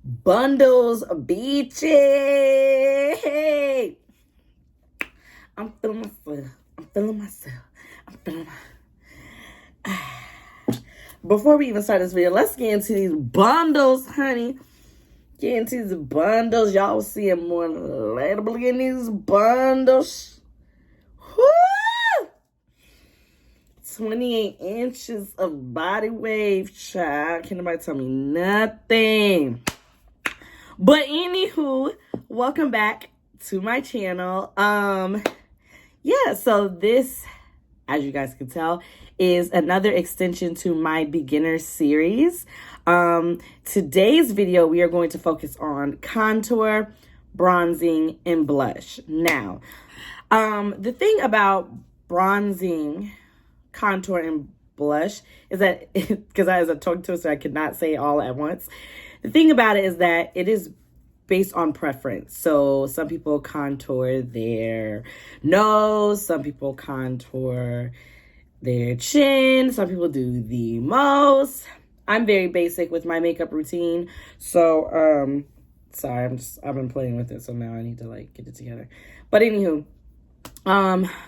Bundles beachy. I'm feeling myself. I'm feeling myself. I'm feeling my... Before we even start this video, let's get into these bundles, honey. Get into these bundles. Y'all will see it more later. But get these bundles. Woo! 28 inches of body wave, child. Can't nobody tell me nothing. But anywho, welcome back to my channel. Yeah, so this, as you guys can tell, is another extension to my beginner series. Today's video, we are going to focus on contour, bronzing, and blush. Now, the thing about bronzing, contour, and blush is that, because I was a tongue twister, I could not say it all at once. The thing about it is that it is based on preference. So some people contour their nose, some people contour their chin, some people do the most. I'm very basic with my makeup routine. So, sorry, I've been playing with it, so now I need to like get it together. But anywho,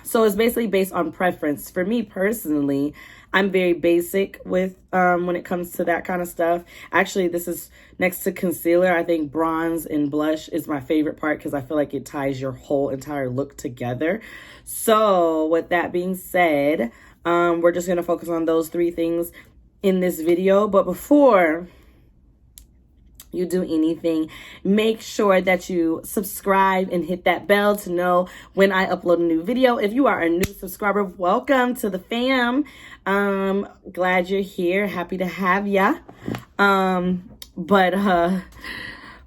so it's basically based on preference. For me personally, I'm very basic with when it comes to that kind of stuff. Actually, this is next to concealer. I think bronze and blush is my favorite part because I feel like it ties your whole entire look together. So with that being said, we're just going to focus on those three things in this video. But before you do anything, make sure that you subscribe and hit that bell to know when I upload a new video. If you are a new subscriber, welcome to the fam. Glad you're here. Happy to have ya. But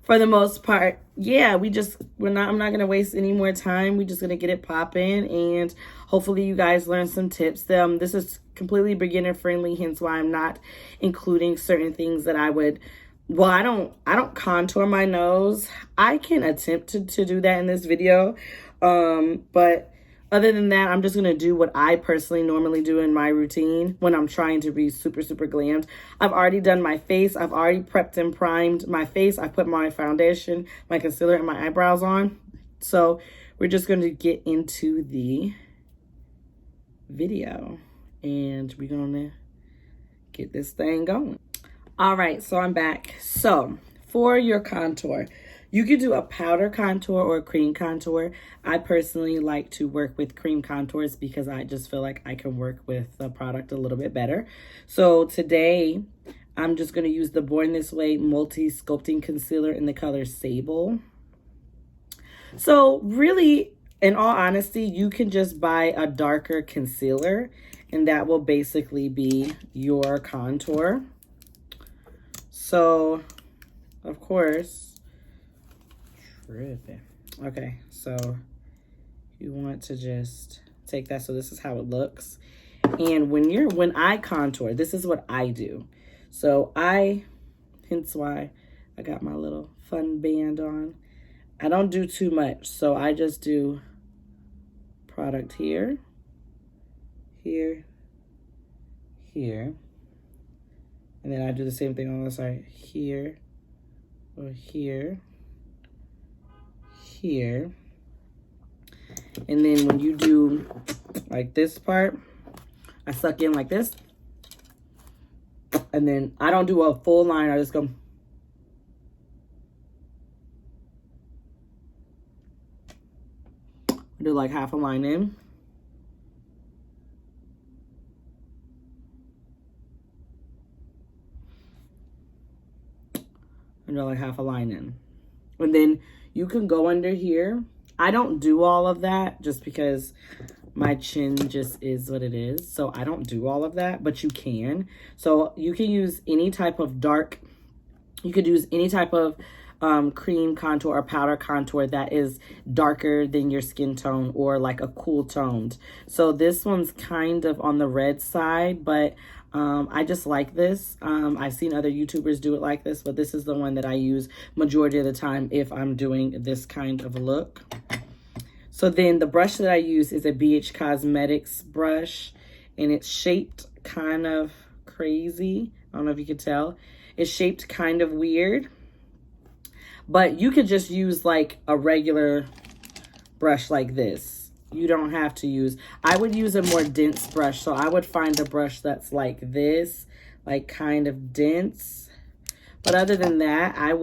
for the most part, yeah, I'm not gonna waste any more time. We're just gonna get it popping, and hopefully you guys learn some tips. This is completely beginner friendly, hence why I'm not including certain things that I would. Well, I don't contour my nose. I can attempt to do that in this video. But other than that, I'm just going to do what I personally normally do in my routine when I'm trying to be super, super glammed. I've already done my face. I've already prepped and primed my face. I put my foundation, my concealer, and my eyebrows on. So we're just going to get into the video. And we're going to get this thing going. All right, so I'm back. So for your contour, you could do a powder contour or a cream contour. I personally like to work with cream contours because I just feel like I can work with the product a little bit better. So today, I'm just going to use the Born This Way Multi-Sculpting Concealer in the color Sable. So really, in all honesty, you can just buy a darker concealer, and that will basically be your contour. So, of course, okay, so you want to just take that. So this is how it looks. And when I contour, this is what I do. So hence why I got my little fun band on. I don't do too much. So I just do product here, here, here. And then I do the same thing on the side, here, or here, here. And then when you do like this part, I suck in like this. And then I don't do a full line, I just go. I do like half a line in. Like half a line in, and then you can go under here. I don't do all of that just because my chin just is what it is, so I don't do all of that, but you can. So you can use any type of dark, you could use any type of cream contour or powder contour that is darker than your skin tone or like a cool toned. So this one's kind of on the red side, but I just like this. I've seen other YouTubers do it like this, but this is the one that I use majority of the time if I'm doing this kind of look. So then the brush that I use is a BH Cosmetics brush, and it's shaped kind of crazy. I don't know if you can tell. It's shaped kind of weird. But you could just use like a regular brush like this. You don't have to use, I would use a more dense brush. So I would find a brush that's like this, like kind of dense. But other than that, I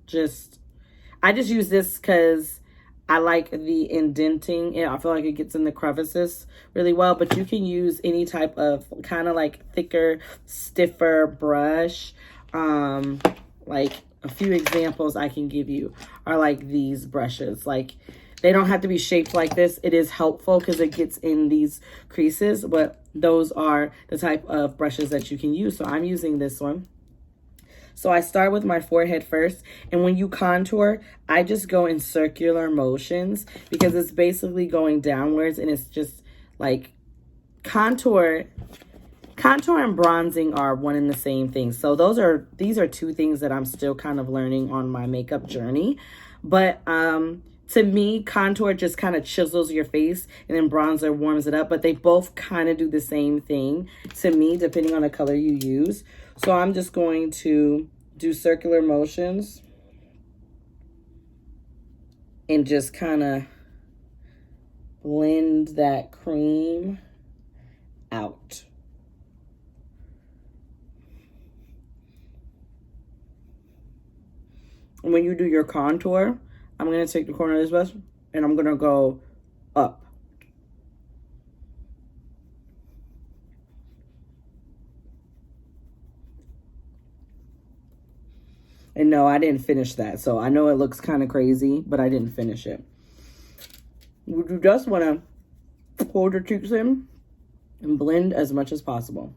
just use this because I like the indenting. I feel like it gets in the crevices really well. But you can use any type of kind of like thicker, stiffer brush. Like a few examples I can give you are like these brushes. Like they don't have to be shaped like this. It is helpful because it gets in these creases. But those are the type of brushes that you can use. So I'm using this one. So I start with my forehead first, and when you contour, I just go in circular motions because it's basically going downwards, and it's just like contour and bronzing are one and the same thing. So these are two things that I'm still kind of learning on my makeup journey. But to me, contour just kind of chisels your face, and then bronzer warms it up, but they both kind of do the same thing to me, depending on the color you use. So I'm just going to do circular motions and just kind of blend that cream out. And when you do your contour, I'm going to take the corner of this brush and I'm going to go up. And no, I didn't finish that. So I know it looks kind of crazy, but I didn't finish it. You just want to hold your cheeks in and blend as much as possible.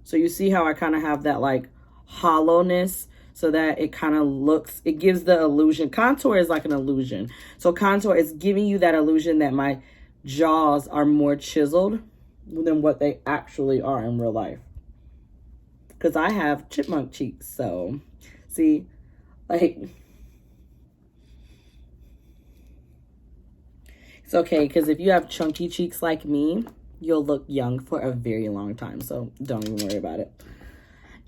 So you see how I kind of have that like hollowness so that it kind of looks, it gives the illusion. Contour is like an illusion. So contour is giving you that illusion that my jaws are more chiseled than what they actually are in real life. Because I have chipmunk cheeks, so see, like, it's okay, because if you have chunky cheeks like me, you'll look young for a very long time, so don't even worry about it.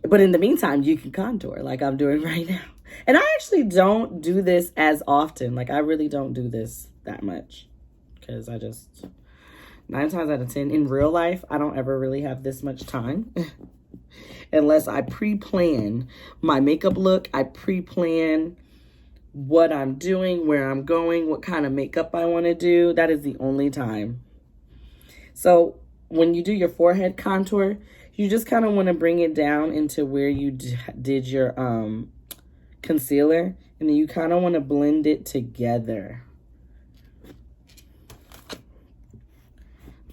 But in the meantime, you can contour like I'm doing right now. And I actually don't do this as often. Like, I really don't do this that much. Because I just, 9 times out of 10, in real life, I don't ever really have this much time. Unless I pre-plan my makeup look. I pre-plan what I'm doing, where I'm going, what kind of makeup I want to do. That is the only time. So when you do your forehead contour, you just kind of want to bring it down into where you did your concealer. And then you kind of want to blend it together.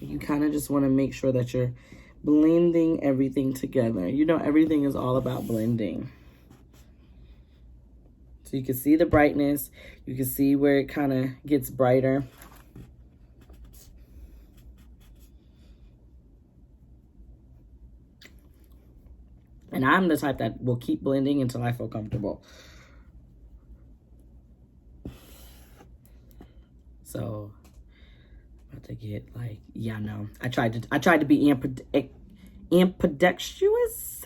You kind of just want to make sure that you're blending everything together. You know, everything is all about blending. So you can see the brightness. You can see where it kind of gets brighter. And I'm the type that will keep blending until I feel comfortable. So to get like, yeah, no, I tried to be ambidextrous.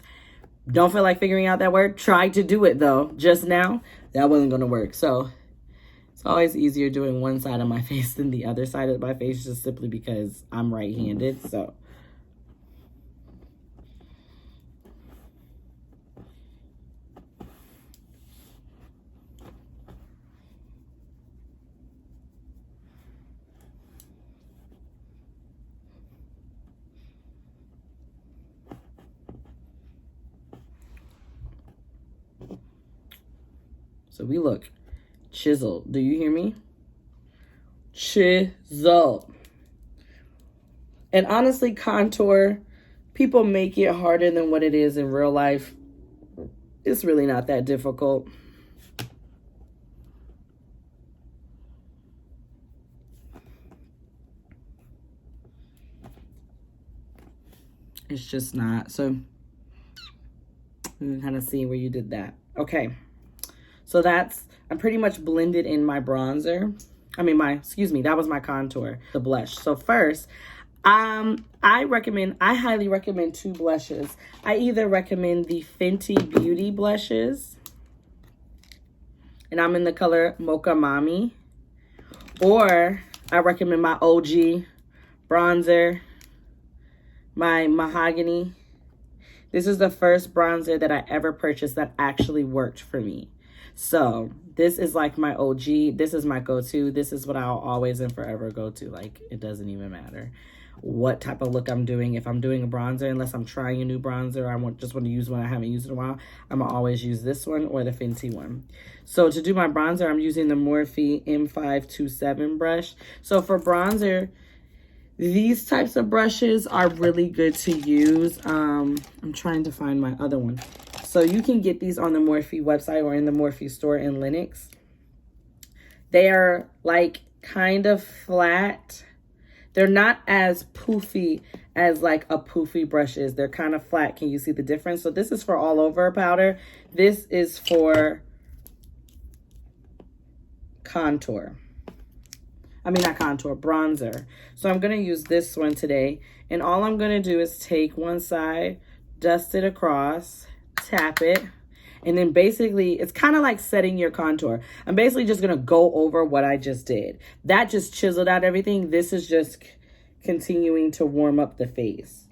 Don't feel like figuring out that word. Tried to do it though just now. That wasn't gonna work. So it's always easier doing one side of my face than the other side of my face, just simply because I'm right-handed. So we look chiseled. Do you hear me? Chiseled. And honestly, contour, people make it harder than what it is in real life. It's really not that difficult. It's just not. So you can kind of see where you did that. Okay. So I'm pretty much blended in my bronzer. That was my contour, the blush. So first, I highly recommend two blushes. I either recommend the Fenty Beauty blushes, and I'm in the color Mocha Mami, or I recommend my OG bronzer, my Mahogany. This is the first bronzer that I ever purchased that actually worked for me. So this is like my OG. This is my go-to. This is what I'll always and forever go to. Like, it doesn't even matter what type of look I'm doing. If I'm doing a bronzer, unless I'm trying a new bronzer, just want to use one I haven't used in a while, I'm going to always use this one or the Fenty one. So to do my bronzer, I'm using the Morphe M527 brush. So for bronzer, these types of brushes are really good to use. I'm trying to find my other one. So you can get these on the Morphe website or in the Morphe store in Lenox. They are like kind of flat. They're not as poofy as like a poofy brush is. They're kind of flat. Can you see the difference? So this is for all over powder. This is for contour. I mean, not contour, bronzer. So I'm going to use this one today. And all I'm going to do is take one side, dust it across, tap it. And then basically, it's kind of like setting your contour. I'm basically just going to go over what I just did. That just chiseled out everything. This is just continuing to warm up the face.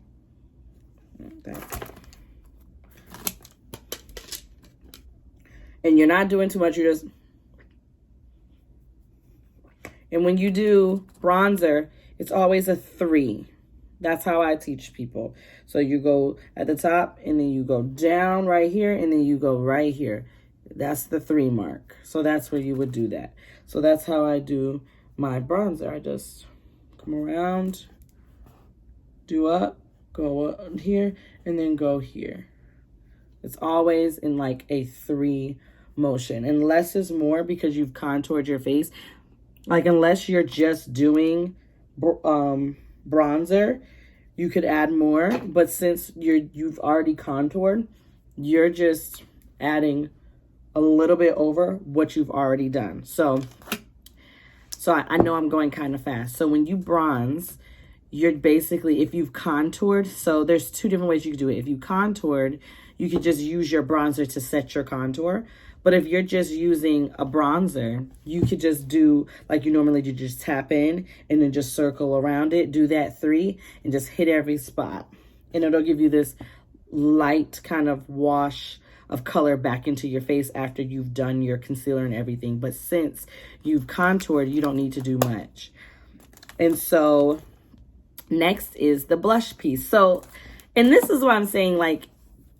And you're not doing too much. You're just... And when you do bronzer, it's always a 3. That's how I teach people. So you go at the top, and then you go down right here, and then you go right here. That's the 3 mark. So that's where you would do that. So that's how I do my bronzer. I just come around, do up, go up here, and then go here. It's always in like a 3 motion. And less is more because you've contoured your face. Like, unless you're just doing bronzer, you could add more. But since you've already contoured, you're just adding a little bit over what you've already done. So I know I'm going kind of fast. So when you bronze, you're basically, if you've contoured, so there's 2 different ways you can do it. If you contoured, you could just use your bronzer to set your contour. But if you're just using a bronzer, you could just do like you normally do, just tap in and then just circle around it, do that 3 and just hit every spot. And it'll give you this light kind of wash of color back into your face after you've done your concealer and everything. But since you've contoured, you don't need to do much. And so next is the blush piece. So, and this is what I'm saying, like,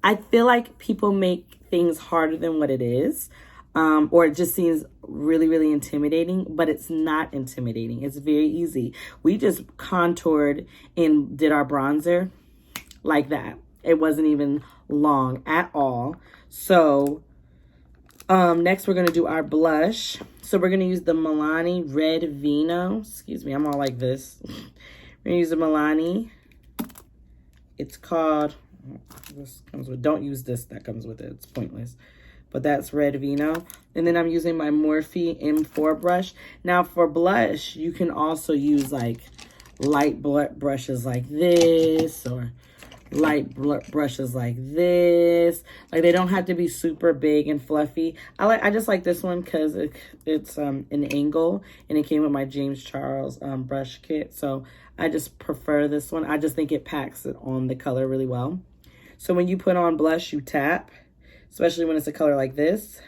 I feel like people make things harder than what it is, or it just seems really, really intimidating, but it's not intimidating. It's very easy. We just contoured and did our bronzer like that. It wasn't even long at all. So next we're going to do our blush. So we're going to use the Milani Red Vino. Excuse me, I'm all like this. We're going to use the Milani. It's called... This comes with, don't use this that comes with it, it's pointless, but that's Red Vino. And then I'm using my Morphe M4 brush. Now for blush, you can also use like light brushes like this, or light brushes like this. Like, they don't have to be super big and fluffy. I just like this one because it's an angle, and it came with my James Charles brush kit, so I just prefer this one. I just think it packs it on the color really well. So when you put on blush, you tap, especially when it's a color like this.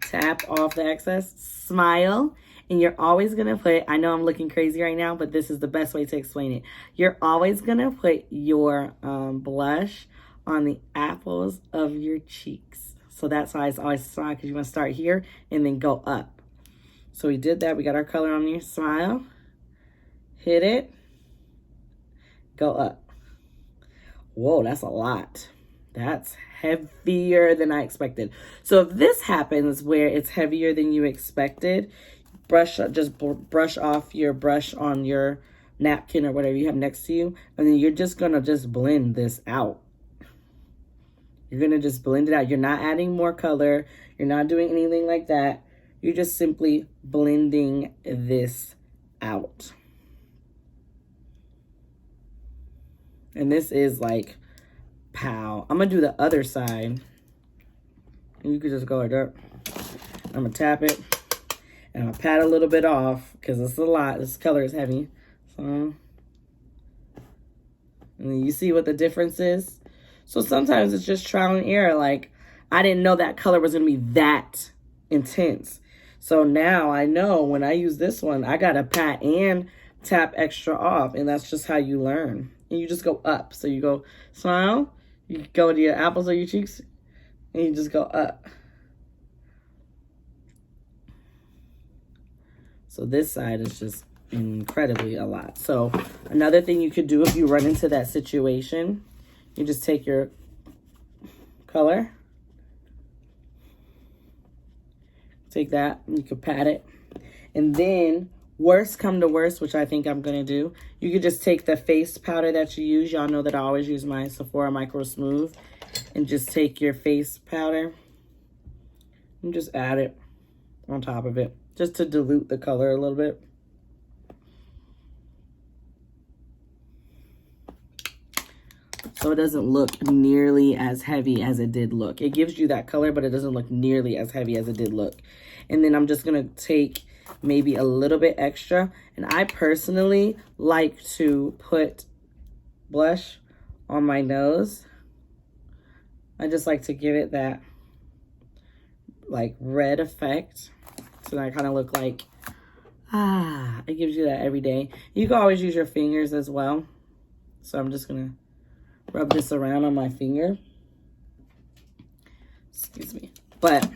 Tap off the excess, smile, and you're always going to put, I know I'm looking crazy right now, but this is the best way to explain it. You're always going to put your blush on the apples of your cheeks. So that's why it's always smile, because you want to start here and then go up. So we did that. We got our color on your smile. Hit it. Go up. Whoa, that's a lot. That's heavier than I expected. So if this happens where it's heavier than you expected, just brush off your brush on your napkin or whatever you have next to you, and then you're just gonna just blend this out. You're gonna just blend it out. You're not adding more color. You're not doing anything like that. You're just simply blending this out. And this is like, pow. I'm going to do the other side. And you can just go like that. I'm going to tap it. And I'm going to pat a little bit off because it's a lot. This color is heavy. So, and then you see what the difference is? So sometimes it's just trial and error. Like, I didn't know that color was going to be that intense. So now I know when I use this one, I got to pat and tap extra off. And that's just how you learn. And you just go up. So you go smile. You go to your apples or your cheeks. And you just go up. So this side is just incredibly a lot. So another thing you could do if you run into that situation, you just take your color. Take that, and you could pat it. And then, worst come to worst, which I think I'm going to do, you could just take the face powder that you use. Y'all know that I always use my Sephora Micro Smooth. And just take your face powder and just add it on top of it. Just to dilute the color a little bit. So it doesn't look nearly as heavy as it did look. It gives you that color, but it doesn't look nearly as heavy as it did look. And then I'm just going to take maybe a little bit extra. And I personally like to put blush on my nose. I just like to give it that like red effect. So that I kind of look like, it gives you that every day. You can always use your fingers as well. So I'm just going to rub this around on my finger. Excuse me. But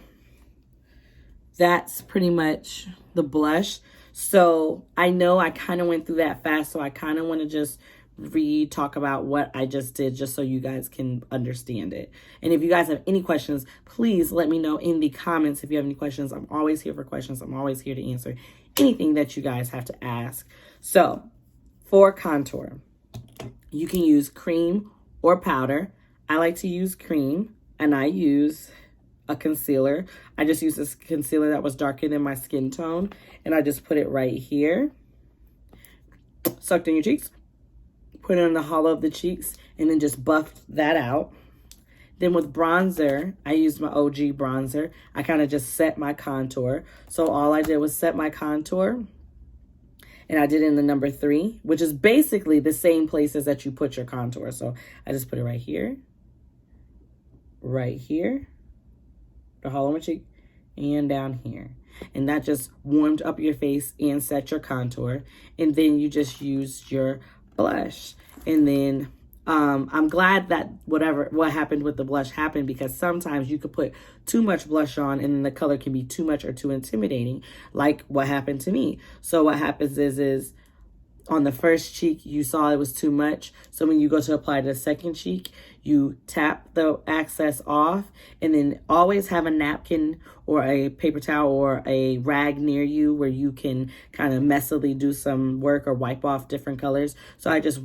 that's pretty much the blush. So I know I kind of went through that fast. So I kind of want to just talk about what I just did just so you guys can understand it. And if you guys have any questions, please let me know in the comments if you have any questions. I'm always here for questions. I'm always here to answer anything that you guys have to ask. So for contour, you can use cream or powder. I like to use cream, and I use a concealer. I just used this concealer that was darker than my skin tone, and I just put it right here. Sucked in your cheeks. Put it in the hollow of the cheeks, and then just buffed that out. Then with bronzer, I used my OG bronzer. I kind of just set my contour. So all I did was set my contour, and I did it in the number 3, which is basically the same places that you put your contour. So I just put it right here, the hollow of my cheek, and down here. And that just warmed up your face and set your contour. And then you just use your blush. And then I'm glad that what happened with the blush happened, because sometimes you could put too much blush on and then the color can be too much or too intimidating, like what happened to me. So what happens is on the first cheek, you saw it was too much. So when you go to apply to the second cheek, you tap the excess off, and then always have a napkin or a paper towel or a rag near you where you can kind of messily do some work or wipe off different colors. So I just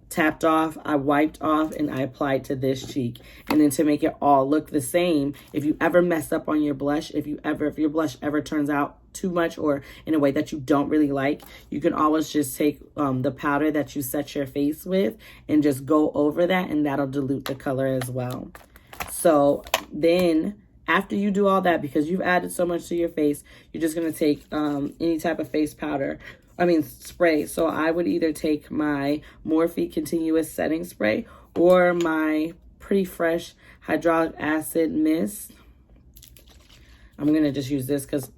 tapped off, I wiped off, and I applied to this cheek. And then to make it all look the same, if you ever mess up on your blush, if your blush ever turns out too much or in a way that you don't really like, you can always just take the powder that you set your face with and just go over that, and that'll dilute the color as well. So then after you do all that, because you've added so much to your face, you're just going to take any type of face powder, spray. So I would either take my Morphe Continuous Setting Spray or my Pretty Fresh Hydraulic Acid Mist. I'm going to just use this because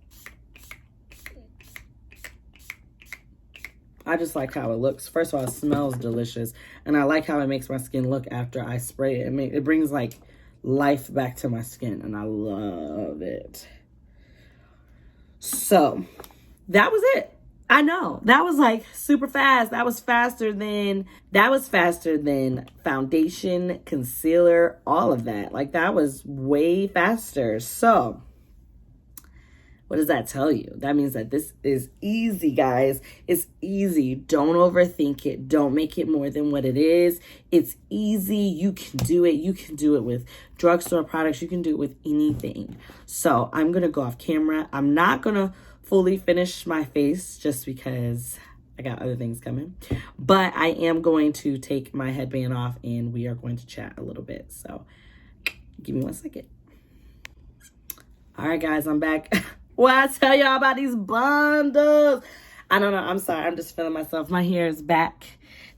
I just like how it looks. First of all, it smells delicious. And I like how it makes my skin look after I spray it. It brings like life back to my skin, and I love it. So that was it. I know that was like super fast. That was faster than foundation, concealer, all of that. Like that was way faster. So what does that tell you? That means that this is easy, guys. It's easy. Don't overthink it. Don't make it more than what it is. It's easy. You can do it. You can do it with drugstore products. You can do it with anything. So I'm going to go off camera. I'm not going to fully finish my face just because I got other things coming. But I am going to take my headband off and we are going to chat a little bit. So give me 1 second. All right, guys, I'm back. Well, I tell y'all about these bundles. I don't know. I'm sorry. I'm just feeling myself. My hair is back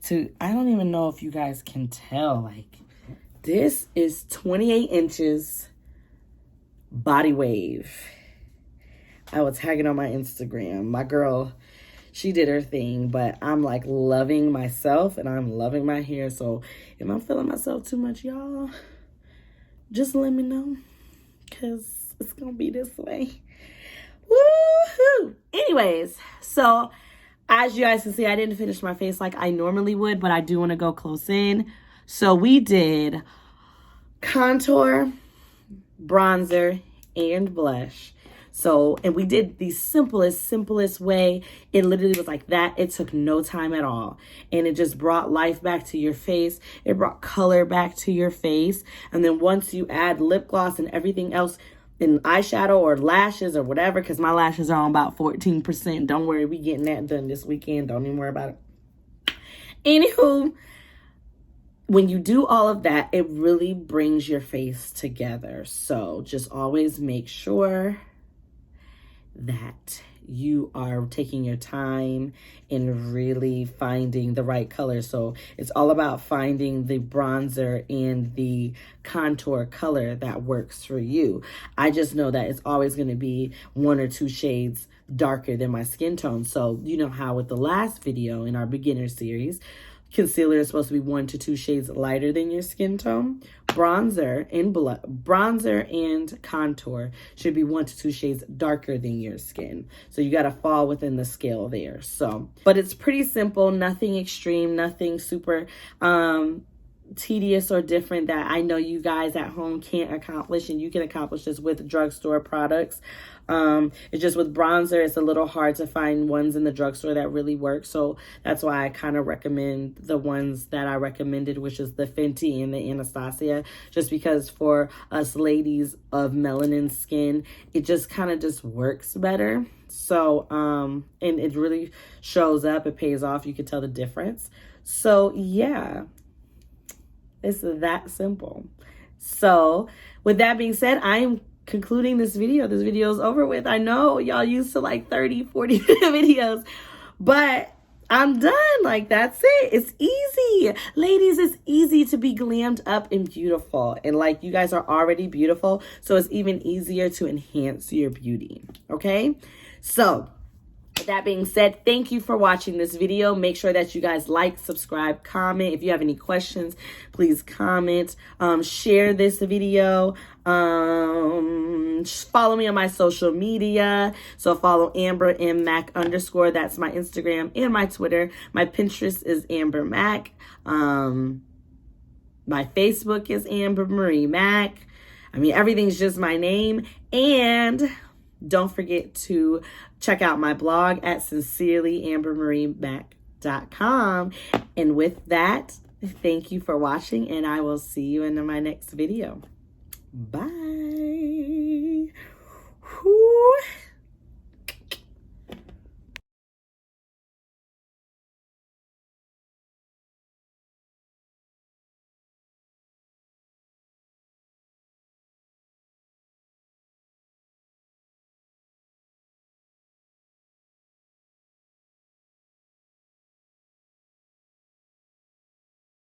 to, I don't even know if you guys can tell. Like, this is 28 inches body wave. I will tag it on my Instagram. My girl, she did her thing, but I'm like loving myself and I'm loving my hair. So if I'm feeling myself too much, y'all, just let me know, because it's gonna be this way. Woohoo! Anyways, so as you guys can see, I didn't finish my face like I normally would, but I do want to go close in. So we did contour, bronzer, and blush. So, and we did the simplest way. It literally was like that. It took no time at all. And it just brought life back to your face. It brought color back to your face. And then once you add lip gloss and everything else in eyeshadow or lashes or whatever, because my lashes are on about 14%. Don't worry, we getting that done this weekend. Don't even worry about it. Anywho, when you do all of that, it really brings your face together. So just always make sure that you are taking your time and really finding the right color. So it's all about finding the bronzer and the contour color that works for you. I just know that it's always going to be 1 or 2 shades darker than my skin tone. So you know how with the last video in our beginner series, concealer is supposed to be 1 to 2 shades lighter than your skin tone. Bronzer and contour should be 1 to 2 shades darker than your skin. So you got to fall within the scale there. So, but it's pretty simple, nothing extreme, nothing super tedious or different that I know you guys at home can't accomplish, and you can accomplish this with drugstore products. It's just with bronzer, it's a little hard to find ones in the drugstore that really work. So that's why I kind of recommend the ones that I recommended, which is the Fenty and the Anastasia, just because for us ladies of melanin skin, it just kind of just works better. So, and it really shows up, it pays off. You can tell the difference. So yeah, it's that simple. So with that being said, I am concluding this video. This video is over with. I know y'all used to like 30, 40 videos, but I'm done. Like, that's it. It's easy. Ladies, it's easy to be glammed up and beautiful. And like, you guys are already beautiful, so it's even easier to enhance your beauty. Okay? So with that being said, thank you for watching this video. Make sure that you guys like, subscribe, comment. If you have any questions, please comment. Share this video. Follow me on my social media. So follow Amber M Mack _. That's my Instagram and my Twitter. My Pinterest is Amber Mack. My Facebook is Amber Marie Mack. I mean, everything's just my name. And don't forget to check out my blog at sincerelyambermariemack.com. And with that, thank you for watching, and I will see you in my next video. Bye. Whew.